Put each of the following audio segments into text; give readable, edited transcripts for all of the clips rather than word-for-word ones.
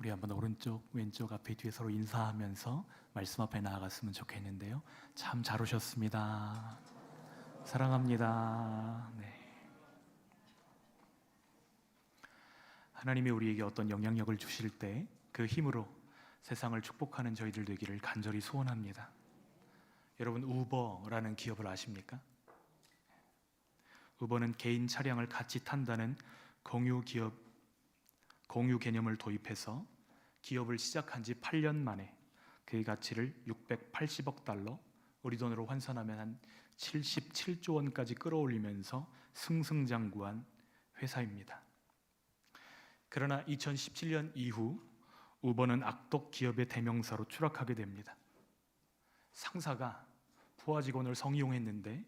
우리 한번 오른쪽 왼쪽 앞에 뒤에 서로 인사하면서 말씀 앞에 나아갔으면 좋겠는데요. 참 잘 오셨습니다. 사랑합니다. 네. 하나님이 우리에게 어떤 영향력을 주실 때 그 힘으로 세상을 축복하는 저희들 되기를 간절히 소원합니다. 여러분, 우버라는 기업을 아십니까? 우버는 개인 차량을 같이 탄다는 공유 개념을 도입해서 기업을 시작한 지 8년 만에 그의 가치를 680억 달러, 우리 돈으로 환산하면 한 77조 원까지 끌어올리면서 승승장구한 회사입니다. 그러나 2017년 이후 우버는 악독 기업의 대명사로 추락하게 됩니다. 상사가 부하 직원을 성희롱했는데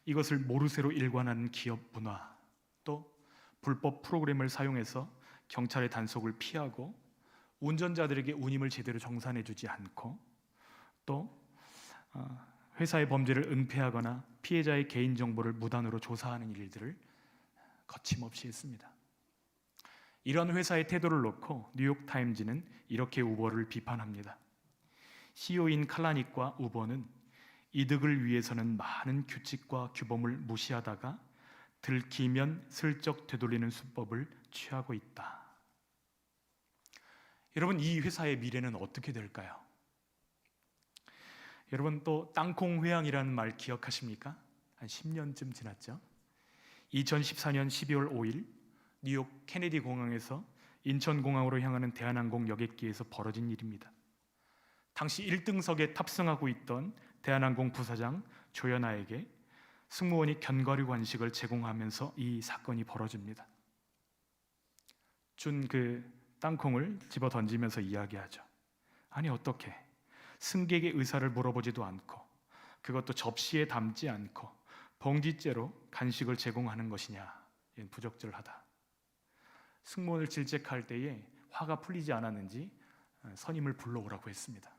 이것을 모르쇠로 일관하는 기업 문화, 또 불법 프로그램을 사용해서 경찰의 단속을 피하고 운전자들에게 운임을 제대로 정산해주지 않고 또 회사의 범죄를 은폐하거나 피해자의 개인정보를 무단으로 조사하는 일들을 거침없이 했습니다. 이런 회사의 태도를 놓고 뉴욕타임즈는 이렇게 우버를 비판합니다. CEO인 칼라닉과 우버는 이득을 위해서는 많은 규칙과 규범을 무시하다가 들키면 슬쩍 되돌리는 수법을 취하고 있다. 여러분, 이 회사의 미래는 어떻게 될까요? 여러분, 또 땅콩 회항이라는 말 기억하십니까? 한 10년쯤 지났죠? 2014년 12월 5일 뉴욕 케네디 공항에서 인천공항으로 향하는 대한항공 여객기에서 벌어진 일입니다. 당시 1등석에 탑승하고 있던 대한항공 부사장 조연아에게 승무원이 견과류 간식을 제공하면서 이 사건이 벌어집니다. 준 그 땅콩을 집어 던지면서 이야기하죠. 아니, 어떻게 승객의 의사를 물어보지도 않고 그것도 접시에 담지 않고 봉지째로 간식을 제공하는 것이냐, 부적절하다. 승무원을 질책할 때에 화가 풀리지 않았는지 선임을 불러오라고 했습니다.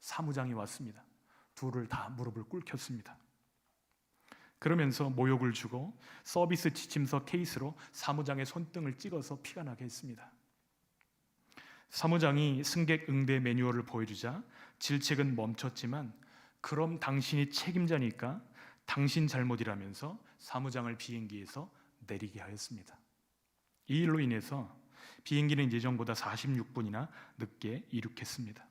사무장이 왔습니다. 둘을 다 무릎을 꿇혔습니다. 그러면서 모욕을 주고 서비스 지침서 케이스로 사무장의 손등을 찍어서 피가 나게 했습니다. 사무장이 승객 응대 매뉴얼을 보여주자 질책은 멈췄지만 그럼 당신이 책임자니까 당신 잘못이라면서 사무장을 비행기에서 내리게 하였습니다. 이 일로 인해서 비행기는 예정보다 46분이나 늦게 이륙했습니다.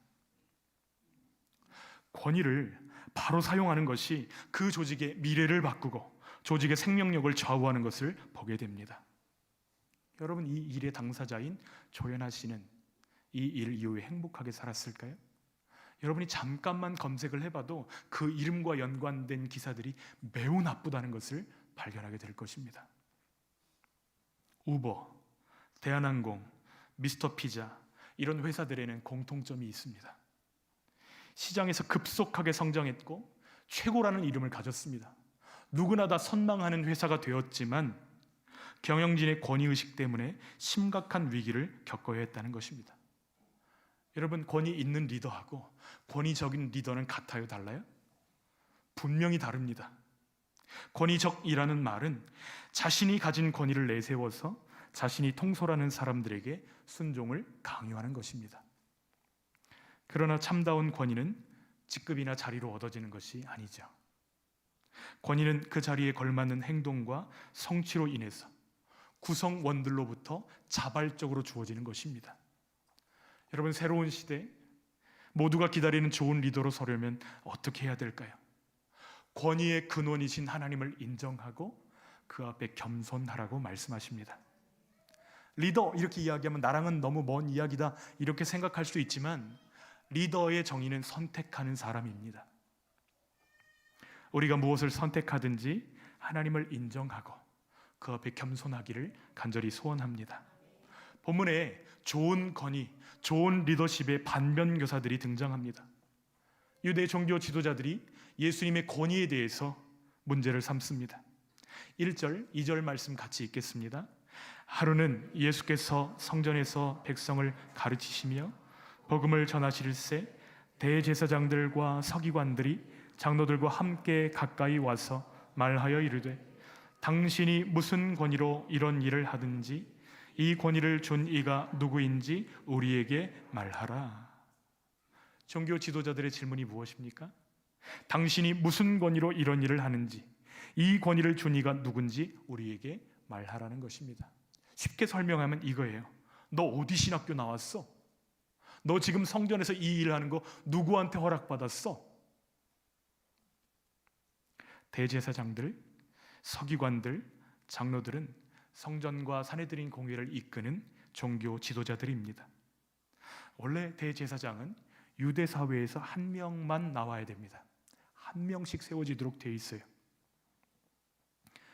권위를 바로 사용하는 것이 그 조직의 미래를 바꾸고 조직의 생명력을 좌우하는 것을 보게 됩니다. 여러분, 이 일의 당사자인 조연아 씨는 이 일 이후에 행복하게 살았을까요? 여러분이 잠깐만 검색을 해봐도 그 이름과 연관된 기사들이 매우 나쁘다는 것을 발견하게 될 것입니다. 우버, 대한항공, 미스터 피자, 이런 회사들에는 공통점이 있습니다. 시장에서 급속하게 성장했고 최고라는 이름을 가졌습니다. 누구나 다 선망하는 회사가 되었지만 경영진의 권위의식 때문에 심각한 위기를 겪어야 했다는 것입니다. 여러분, 권위 있는 리더하고 권위적인 리더는 같아요, 달라요? 분명히 다릅니다. 권위적이라는 말은 자신이 가진 권위를 내세워서 자신이 통솔하는 사람들에게 순종을 강요하는 것입니다. 그러나 참다운 권위는 직급이나 자리로 얻어지는 것이 아니죠. 권위는 그 자리에 걸맞는 행동과 성취로 인해서 구성원들로부터 자발적으로 주어지는 것입니다. 여러분, 새로운 시대 모두가 기다리는 좋은 리더로 서려면 어떻게 해야 될까요? 권위의 근원이신 하나님을 인정하고 그 앞에 겸손하라고 말씀하십니다. 리더 이렇게 이야기하면 나랑은 너무 먼 이야기다 이렇게 생각할 수 있지만 리더의 정의는 선택하는 사람입니다. 우리가 무엇을 선택하든지 하나님을 인정하고 그 앞에 겸손하기를 간절히 소원합니다. 본문에 좋은 권위, 좋은 리더십의 반면교사들이 등장합니다. 유대 종교 지도자들이 예수님의 권위에 대해서 문제를 삼습니다. 1절, 2절 말씀 같이 읽겠습니다. 하루는 예수께서 성전에서 백성을 가르치시며 복음을 전하실세 대제사장들과 서기관들이 장로들과 함께 가까이 와서 말하여 이르되 당신이 무슨 권위로 이런 일을 하든지 이 권위를 준 이가 누구인지 우리에게 말하라. 종교 지도자들의 질문이 무엇입니까? 당신이 무슨 권위로 이런 일을 하는지, 이 권위를 준 이가 누군지 우리에게 말하라는 것입니다. 쉽게 설명하면 이거예요. 너 어디 신학교 나왔어? 너 지금 성전에서 이 일을 하는 거 누구한테 허락받았어? 대제사장들, 서기관들, 장로들은 성전과 산해드린 공회를 이끄는 종교 지도자들입니다. 원래 대제사장은 유대 사회에서 한 명만 나와야 됩니다. 한 명씩 세워지도록 되어 있어요.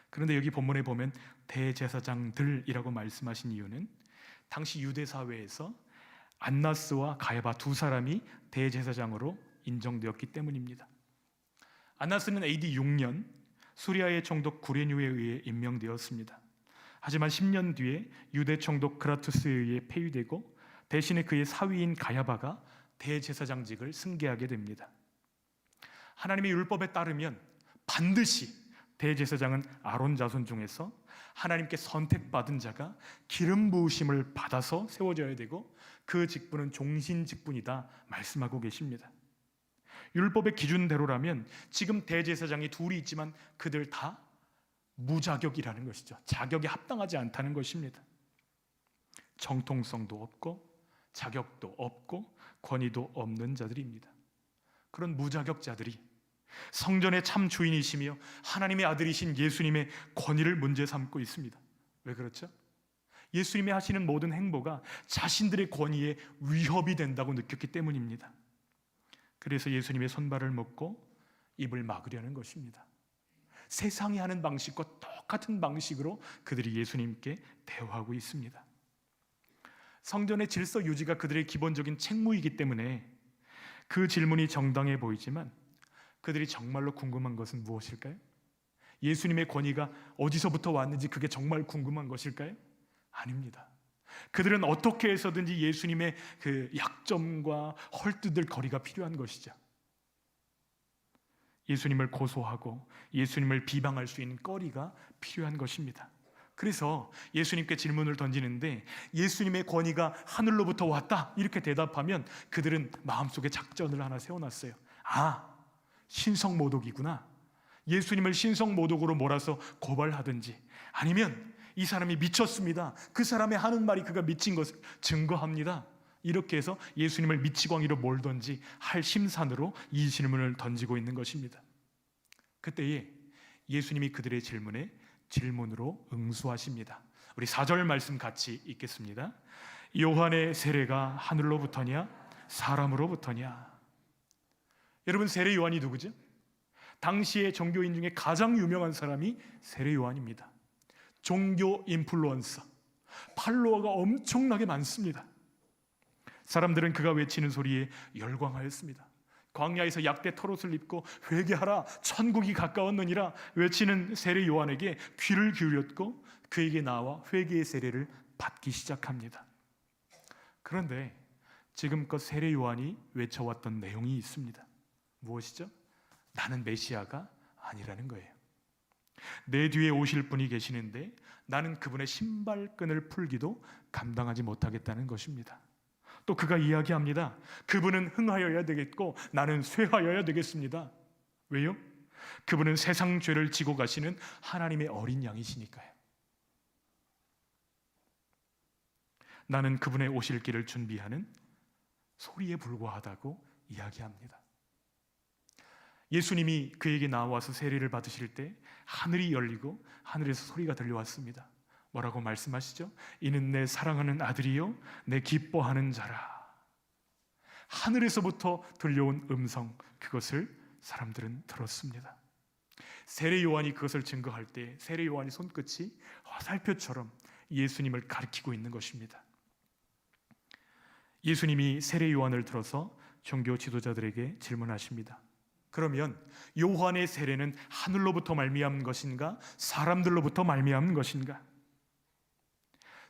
그런데 여기 본문에 보면 대제사장들이라고 말씀하신 이유는 당시 유대 사회에서 안나스와 가야바 두 사람이 대제사장으로 인정되었기 때문입니다. 안나스는 AD 6년 수리아의 총독 구레뉴에 의해 임명되었습니다. 하지만 10년 뒤에 유대 총독 그라투스에 의해 폐위되고 대신에 그의 사위인 가야바가 대제사장직을 승계하게 됩니다. 하나님의 율법에 따르면 반드시 대제사장은 아론 자손 중에서 하나님께 선택받은 자가 기름 부으심을 받아서 세워져야 되고 그 직분은 종신 직분이다 말씀하고 계십니다. 율법의 기준대로라면 지금 대제사장이 둘이 있지만 그들 다 무자격이라는 것이죠. 자격에 합당하지 않다는 것입니다. 정통성도 없고 자격도 없고 권위도 없는 자들입니다. 그런 무자격자들이 성전의 참 주인이시며 하나님의 아들이신 예수님의 권위를 문제 삼고 있습니다. 왜 그렇죠? 예수님이 하시는 모든 행보가 자신들의 권위에 위협이 된다고 느꼈기 때문입니다. 그래서 예수님의 손발을 묶고 입을 막으려는 것입니다. 세상이 하는 방식과 똑같은 방식으로 그들이 예수님께 대화하고 있습니다. 성전의 질서 유지가 그들의 기본적인 책무이기 때문에 그 질문이 정당해 보이지만 그들이 정말로 궁금한 것은 무엇일까요? 예수님의 권위가 어디서부터 왔는지 그게 정말 궁금한 것일까요? 아닙니다. 그들은 어떻게 해서든지 예수님의 그 약점과 헐뜯을 거리가 필요한 것이죠. 예수님을 고소하고 예수님을 비방할 수 있는 거리가 필요한 것입니다. 그래서 예수님께 질문을 던지는데 예수님의 권위가 하늘로부터 왔다 이렇게 대답하면 그들은 마음속에 작전을 하나 세워놨어요. 신성모독이구나. 예수님을 신성모독으로 몰아서 고발하든지 아니면 이 사람이 미쳤습니다. 그 사람의 하는 말이 그가 미친 것을 증거합니다. 이렇게 해서 예수님을 미치광이로 몰던지 할 심산으로 이 질문을 던지고 있는 것입니다. 그때에 예수님이 그들의 질문으로 응수하십니다. 우리 4절 말씀 같이 읽겠습니다. 요한의 세례가 하늘로부터냐 사람으로부터냐? 여러분, 세례 요한이 누구죠? 당시의 종교인 중에 가장 유명한 사람이 세례 요한입니다. 종교 인플루언서, 팔로워가 엄청나게 많습니다. 사람들은 그가 외치는 소리에 열광하였습니다. 광야에서 약대 털옷을 입고 회개하라 천국이 가까웠느니라 외치는 세례 요한에게 귀를 기울였고 그에게 나와 회개의 세례를 받기 시작합니다. 그런데 지금껏 세례 요한이 외쳐왔던 내용이 있습니다. 무엇이죠? 나는 메시아가 아니라는 거예요. 내 뒤에 오실 분이 계시는데 나는 그분의 신발끈을 풀기도 감당하지 못하겠다는 것입니다. 또 그가 이야기합니다. 그분은 흥하여야 되겠고 나는 쇠하여야 되겠습니다. 왜요? 그분은 세상 죄를 지고 가시는 하나님의 어린 양이시니까요. 나는 그분의 오실 길을 준비하는 소리에 불과하다고 이야기합니다. 예수님이 그에게 나와서 세례를 받으실 때 하늘이 열리고 하늘에서 소리가 들려왔습니다. 뭐라고 말씀하시죠? 이는 내 사랑하는 아들이요 내 기뻐하는 자라. 하늘에서부터 들려온 음성, 그것을 사람들은 들었습니다. 세례 요한이 그것을 증거할 때 세례 요한의 손끝이 화살표처럼 예수님을 가리키고 있는 것입니다. 예수님이 세례 요한을 들어서 종교 지도자들에게 질문하십니다. 그러면 요한의 세례는 하늘로부터 말미암은 것인가? 사람들로부터 말미암은 것인가?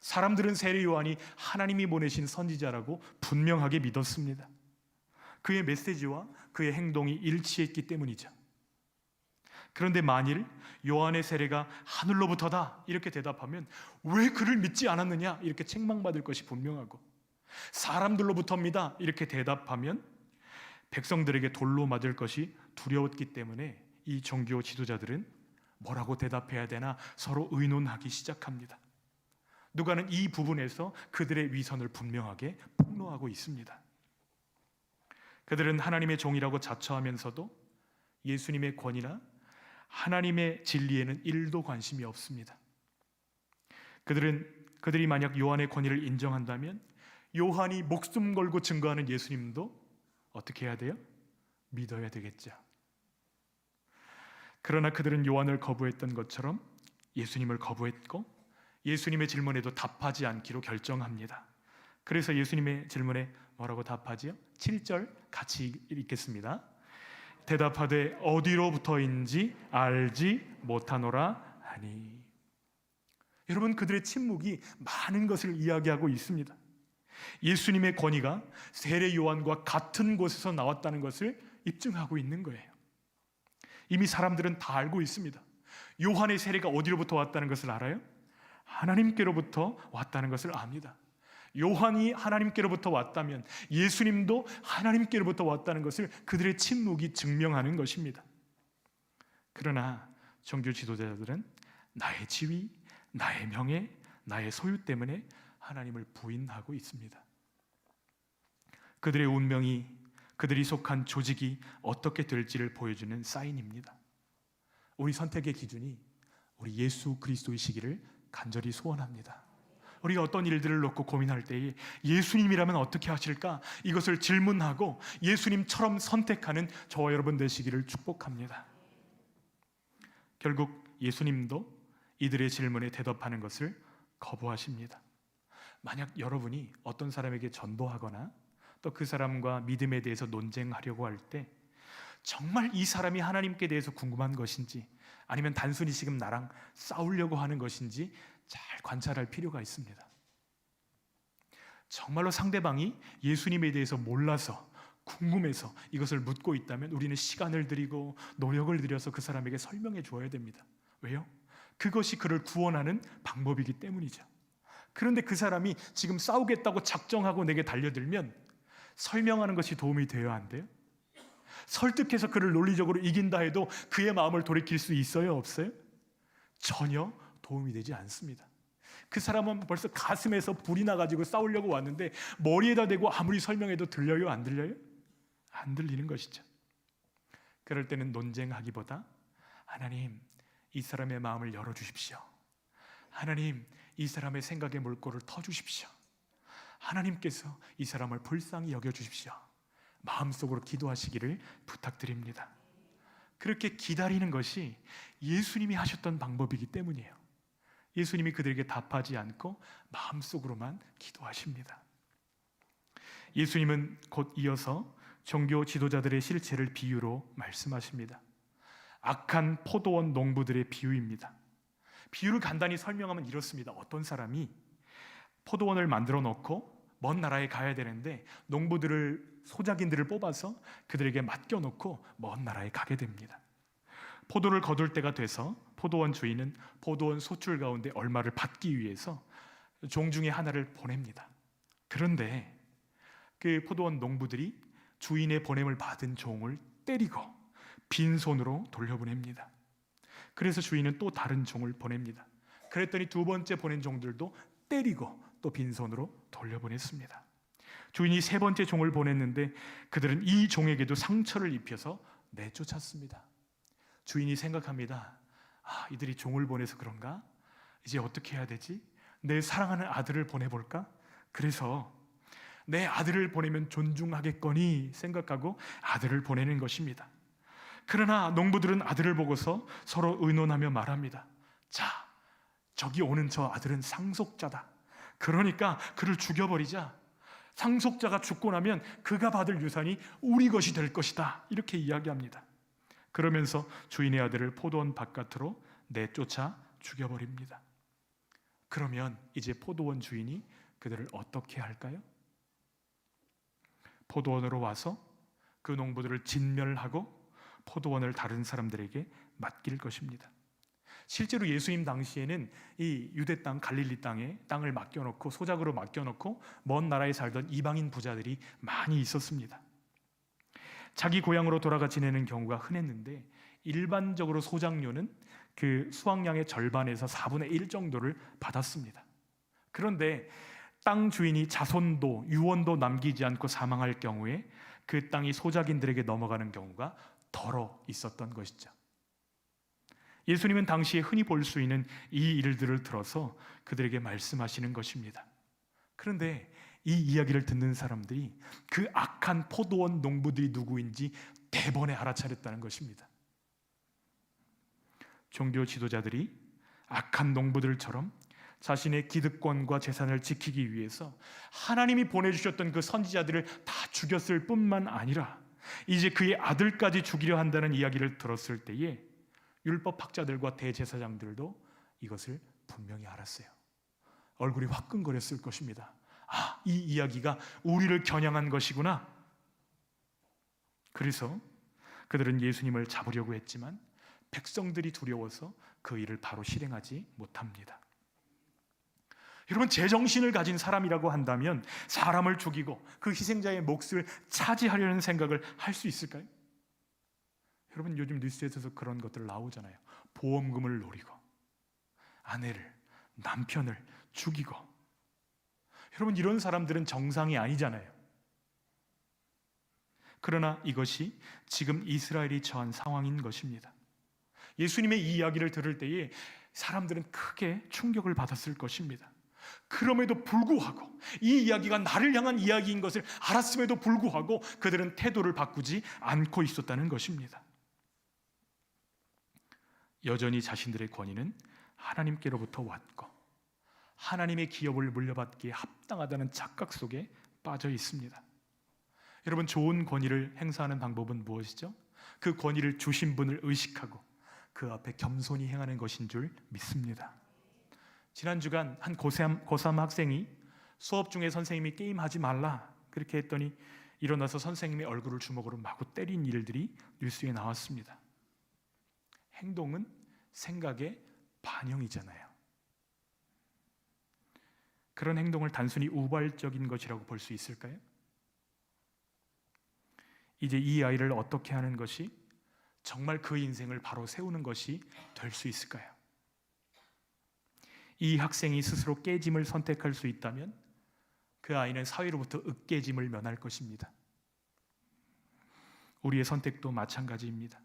사람들은 세례 요한이 하나님이 보내신 선지자라고 분명하게 믿었습니다. 그의 메시지와 그의 행동이 일치했기 때문이죠. 그런데 만일 요한의 세례가 하늘로부터다 이렇게 대답하면 왜 그를 믿지 않았느냐 이렇게 책망받을 것이 분명하고, 사람들로부터입니다 이렇게 대답하면 백성들에게 돌로 맞을 것이 두려웠기 때문에 이 종교 지도자들은 뭐라고 대답해야 되나 서로 의논하기 시작합니다. 누가는 이 부분에서 그들의 위선을 분명하게 폭로하고 있습니다. 그들은 하나님의 종이라고 자처하면서도 예수님의 권위나 하나님의 진리에는 1도 관심이 없습니다. 그들이 만약 요한의 권위를 인정한다면 요한이 목숨 걸고 증거하는 예수님도 어떻게 해야 돼요? 믿어야 되겠죠. 그러나 그들은 요한을 거부했던 것처럼 예수님을 거부했고 예수님의 질문에도 답하지 않기로 결정합니다. 그래서 예수님의 질문에 뭐라고 답하지요? 7절 같이 읽겠습니다. 대답하되 어디로부터인지 알지 못하노라 하니. 여러분, 그들의 침묵이 많은 것을 이야기하고 있습니다. 예수님의 권위가 세례 요한과 같은 곳에서 나왔다는 것을 입증하고 있는 거예요. 이미 사람들은 다 알고 있습니다. 요한의 세례가 어디로부터 왔다는 것을 알아요? 하나님께로부터 왔다는 것을 압니다. 요한이 하나님께로부터 왔다면 예수님도 하나님께로부터 왔다는 것을 그들의 침묵이 증명하는 것입니다. 그러나 종교 지도자들은 나의 지위, 나의 명예, 나의 소유 때문에 하나님을 부인하고 있습니다. 그들의 운명이, 그들이 속한 조직이 어떻게 될지를 보여주는 사인입니다. 우리 선택의 기준이 우리 예수 그리스도이시기를 간절히 소원합니다. 우리가 어떤 일들을 놓고 고민할 때에 예수님이라면 어떻게 하실까? 이것을 질문하고 예수님처럼 선택하는 저와 여러분 되시기를 축복합니다. 결국 예수님도 이들의 질문에 대답하는 것을 거부하십니다. 만약 여러분이 어떤 사람에게 전도하거나 또 그 사람과 믿음에 대해서 논쟁하려고 할 때 정말 이 사람이 하나님께 대해서 궁금한 것인지 아니면 단순히 지금 나랑 싸우려고 하는 것인지 잘 관찰할 필요가 있습니다. 정말로 상대방이 예수님에 대해서 몰라서 궁금해서 이것을 묻고 있다면 우리는 시간을 들이고 노력을 들여서 그 사람에게 설명해 줘야 됩니다. 왜요? 그것이 그를 구원하는 방법이기 때문이죠. 그런데 그 사람이 지금 싸우겠다고 작정하고 내게 달려들면 설명하는 것이 도움이 돼야 안 돼요? 설득해서 그를 논리적으로 이긴다 해도 그의 마음을 돌이킬 수 있어요? 없어요? 전혀 도움이 되지 않습니다. 그 사람은 벌써 가슴에서 불이 나가지고 싸우려고 왔는데 머리에다 대고 아무리 설명해도 들려요? 안 들려요? 안 들리는 것이죠. 그럴 때는 논쟁하기보다 하나님, 이 사람의 마음을 열어주십시오. 하나님, 이 사람의 생각의 물꼬를 터주십시오. 하나님께서 이 사람을 불쌍히 여겨주십시오. 마음속으로 기도하시기를 부탁드립니다. 그렇게 기다리는 것이 예수님이 하셨던 방법이기 때문이에요. 예수님이 그들에게 답하지 않고 마음속으로만 기도하십니다. 예수님은 곧 이어서 종교 지도자들의 실체를 비유로 말씀하십니다. 악한 포도원 농부들의 비유입니다. 비유를 간단히 설명하면 이렇습니다. 어떤 사람이 포도원을 만들어 놓고 먼 나라에 가야 되는데 소작인들을 뽑아서 그들에게 맡겨놓고 먼 나라에 가게 됩니다. 포도를 거둘 때가 돼서 포도원 주인은 포도원 소출 가운데 얼마를 받기 위해서 종 중에 하나를 보냅니다. 그런데 그 포도원 농부들이 주인의 보냄을 받은 종을 때리고 빈손으로 돌려보냅니다. 그래서 주인은 또 다른 종을 보냅니다. 그랬더니 두 번째 보낸 종들도 때리고 또 빈손으로 돌려보냈습니다. 주인이 세 번째 종을 보냈는데 그들은 이 종에게도 상처를 입혀서 내쫓았습니다. 주인이 생각합니다. 이들이 종을 보내서 그런가? 이제 어떻게 해야 되지? 내 사랑하는 아들을 보내볼까? 그래서 내 아들을 보내면 존중하겠거니 생각하고 아들을 보내는 것입니다. 그러나 농부들은 아들을 보고서 서로 의논하며 말합니다. 자, 저기 오는 저 아들은 상속자다. 그러니까 그를 죽여버리자. 상속자가 죽고 나면 그가 받을 유산이 우리 것이 될 것이다. 이렇게 이야기합니다. 그러면서 주인의 아들을 포도원 바깥으로 내쫓아 죽여버립니다. 그러면 이제 포도원 주인이 그들을 어떻게 할까요? 포도원으로 와서 그 농부들을 진멸하고 포도원을 다른 사람들에게 맡길 것입니다. 실제로 예수님 당시에는 이 유대 땅 갈릴리 땅에 땅을 맡겨놓고 소작으로 맡겨놓고 먼 나라에 살던 이방인 부자들이 많이 있었습니다. 자기 고향으로 돌아가 지내는 경우가 흔했는데 일반적으로 소작료는 그 수확량의 절반에서 4분의 1 정도를 받았습니다. 그런데 땅 주인이 자손도 유언도 남기지 않고 사망할 경우에 그 땅이 소작인들에게 넘어가는 경우가 덜어 있었던 것이죠. 예수님은 당시에 흔히 볼 수 있는 이 일들을 들어서 그들에게 말씀하시는 것입니다. 그런데 이 이야기를 듣는 사람들이 그 악한 포도원 농부들이 누구인지 대번에 알아차렸다는 것입니다. 종교 지도자들이 악한 농부들처럼 자신의 기득권과 재산을 지키기 위해서 하나님이 보내주셨던 그 선지자들을 다 죽였을 뿐만 아니라 이제 그의 아들까지 죽이려 한다는 이야기를 들었을 때에 율법학자들과 대제사장들도 이것을 분명히 알았어요. 얼굴이 화끈거렸을 것입니다. 아, 이 이야기가 우리를 겨냥한 것이구나. 그래서 그들은 예수님을 잡으려고 했지만 백성들이 두려워서 그 일을 바로 실행하지 못합니다. 여러분, 제정신을 가진 사람이라고 한다면 사람을 죽이고 그 희생자의 몫을 차지하려는 생각을 할 수 있을까요? 여러분, 요즘 뉴스에서 그런 것들 나오잖아요. 보험금을 노리고 아내를, 남편을 죽이고. 여러분, 이런 사람들은 정상이 아니잖아요. 그러나 이것이 지금 이스라엘이 처한 상황인 것입니다. 예수님의 이 이야기를 들을 때에 사람들은 크게 충격을 받았을 것입니다. 그럼에도 불구하고 이 이야기가 나를 향한 이야기인 것을 알았음에도 불구하고 그들은 태도를 바꾸지 않고 있었다는 것입니다. 여전히 자신들의 권위는 하나님께로부터 왔고 하나님의 기업을 물려받기에 합당하다는 착각 속에 빠져 있습니다. 여러분, 좋은 권위를 행사하는 방법은 무엇이죠? 그 권위를 주신 분을 의식하고 그 앞에 겸손히 행하는 것인 줄 믿습니다. 지난 주간 한 고3 학생이 수업 중에 선생님이 게임하지 말라 그렇게 했더니 일어나서 선생님의 얼굴을 주먹으로 마구 때린 일들이 뉴스에 나왔습니다. 행동은 생각의 반영이잖아요. 그런 행동을 단순히 우발적인 것이라고 볼 수 있을까요? 이제 이 아이를 어떻게 하는 것이 정말 그 인생을 바로 세우는 것이 될 수 있을까요? 이 학생이 스스로 깨짐을 선택할 수 있다면 그 아이는 사회로부터 으깨짐을 면할 것입니다. 우리의 선택도 마찬가지입니다.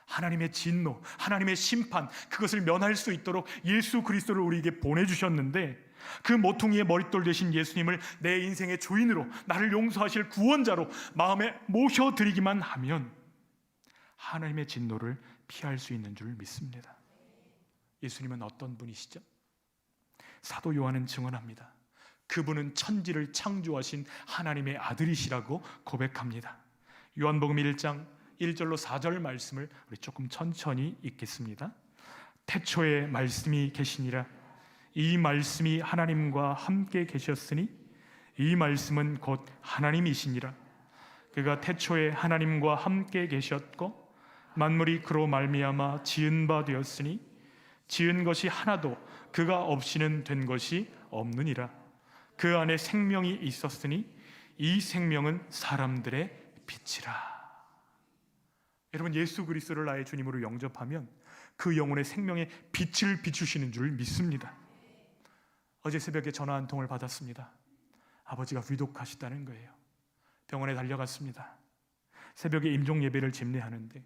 하나님의 진노, 하나님의 심판, 그것을 면할 수 있도록 예수 그리스도를 우리에게 보내주셨는데 그 모퉁이의 머릿돌 되신 예수님을 내 인생의 주인으로, 나를 용서하실 구원자로 마음에 모셔드리기만 하면 하나님의 진노를 피할 수 있는 줄 믿습니다. 예수님은 어떤 분이시죠? 사도 요한은 증언합니다. 그분은 천지를 창조하신 하나님의 아들이시라고 고백합니다. 요한복음 1장 1절로 4절 말씀을 우리 조금 천천히 읽겠습니다. 태초에 말씀이 계시니라. 이 말씀이 하나님과 함께 계셨으니 이 말씀은 곧 하나님이시니라. 그가 태초에 하나님과 함께 계셨고 만물이 그로 말미암아 지은 바 되었으니 지은 것이 하나도 그가 없이는 된 것이 없느니라. 그 안에 생명이 있었으니 이 생명은 사람들의 빛이라. 여러분, 예수 그리스도를 나의 주님으로 영접하면 그 영혼의 생명의 빛을 비추시는 줄 믿습니다. 어제 새벽에 전화 한 통을 받았습니다. 아버지가 위독하시다는 거예요. 병원에 달려갔습니다. 새벽에 임종 예배를 집례하는데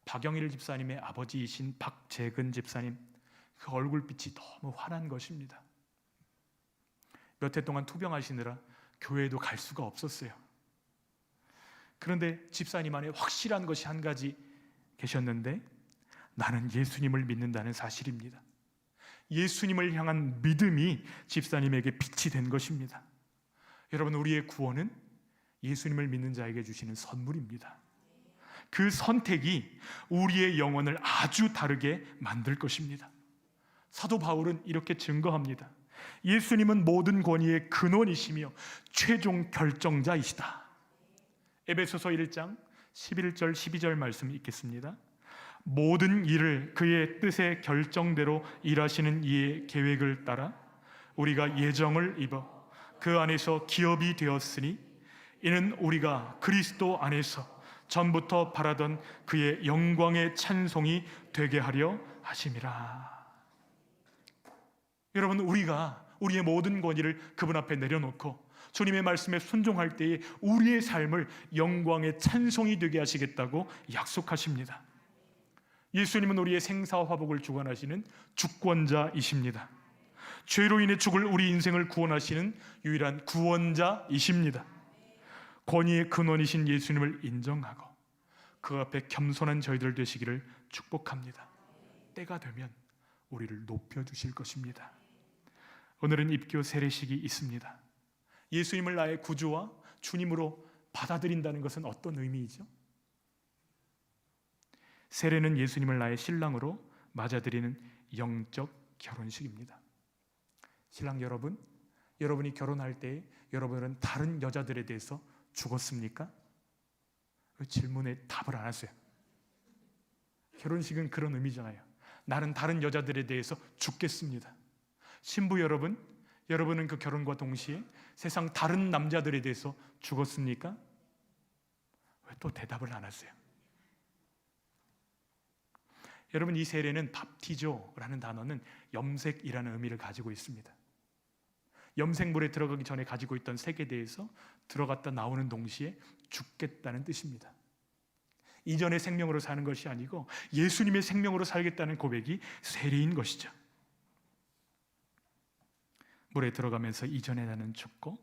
박영일 집사님의 아버지이신 박재근 집사님, 그 얼굴빛이 너무 환한 것입니다. 몇 해 동안 투병하시느라 교회에도 갈 수가 없었어요. 그런데 집사님 안에 확실한 것이 한 가지 계셨는데 나는 예수님을 믿는다는 사실입니다. 예수님을 향한 믿음이 집사님에게 빛이 된 것입니다. 여러분, 우리의 구원은 예수님을 믿는 자에게 주시는 선물입니다. 그 선택이 우리의 영혼을 아주 다르게 만들 것입니다. 사도 바울은 이렇게 증거합니다. 예수님은 모든 권위의 근원이시며 최종 결정자이시다. 에베소서 1장 11절 12절 말씀 읽겠습니다. 모든 일을 그의 뜻의 결정대로 일하시는 이의 계획을 따라 우리가 예정을 입어 그 안에서 기업이 되었으니 이는 우리가 그리스도 안에서 전부터 바라던 그의 영광의 찬송이 되게 하려 하심이라. 여러분, 우리가 우리의 모든 권위를 그분 앞에 내려놓고 주님의 말씀에 순종할 때에 우리의 삶을 영광의 찬송이 되게 하시겠다고 약속하십니다. 예수님은 우리의 생사와 화복을 주관하시는 주권자이십니다. 죄로 인해 죽을 우리 인생을 구원하시는 유일한 구원자이십니다. 권위의 근원이신 예수님을 인정하고 그 앞에 겸손한 저희들 되시기를 축복합니다. 때가 되면 우리를 높여주실 것입니다. 오늘은 입교 세례식이 있습니다. 예수님을 나의 구주와 주님으로 받아들인다는 것은 어떤 의미이죠? 세례는 예수님을 나의 신랑으로 맞아들이는 영적 결혼식입니다. 신랑 여러분, 여러분이 결혼할 때 여러분은 다른 여자들에 대해서 죽었습니까? 그 질문에 답을 안 하세요. 결혼식은 그런 의미잖아요. 나는 다른 여자들에 대해서 죽겠습니다. 신부 여러분, 여러분은 그 결혼과 동시에 세상 다른 남자들에 대해서 죽었습니까? 왜 또 대답을 안 하세요? 여러분, 이 세례는 밥티조라는 단어는 염색이라는 의미를 가지고 있습니다. 염색물에 들어가기 전에 가지고 있던 색에 대해서 들어갔다 나오는 동시에 죽겠다는 뜻입니다. 이전의 생명으로 사는 것이 아니고 예수님의 생명으로 살겠다는 고백이 세례인 것이죠. 물에 들어가면서 이전에 나는 죽고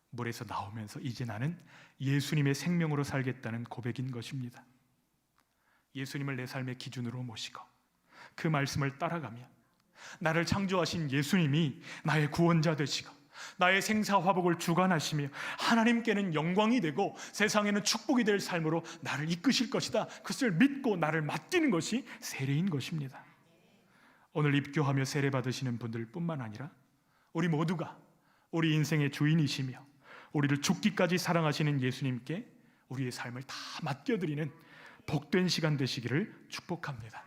물에서 나오면서 이제 나는 예수님의 생명으로 살겠다는 고백인 것입니다. 예수님을 내 삶의 기준으로 모시고 그 말씀을 따라가며 나를 창조하신 예수님이 나의 구원자 되시고 나의 생사화복을 주관하시며 하나님께는 영광이 되고 세상에는 축복이 될 삶으로 나를 이끄실 것이다, 그것을 믿고 나를 맡기는 것이 세례인 것입니다. 오늘 입교하며 세례 받으시는 분들 뿐만 아니라 우리 모두가 우리 인생의 주인이시며 우리를 죽기까지 사랑하시는 예수님께 우리의 삶을 다 맡겨드리는 복된 시간 되시기를 축복합니다.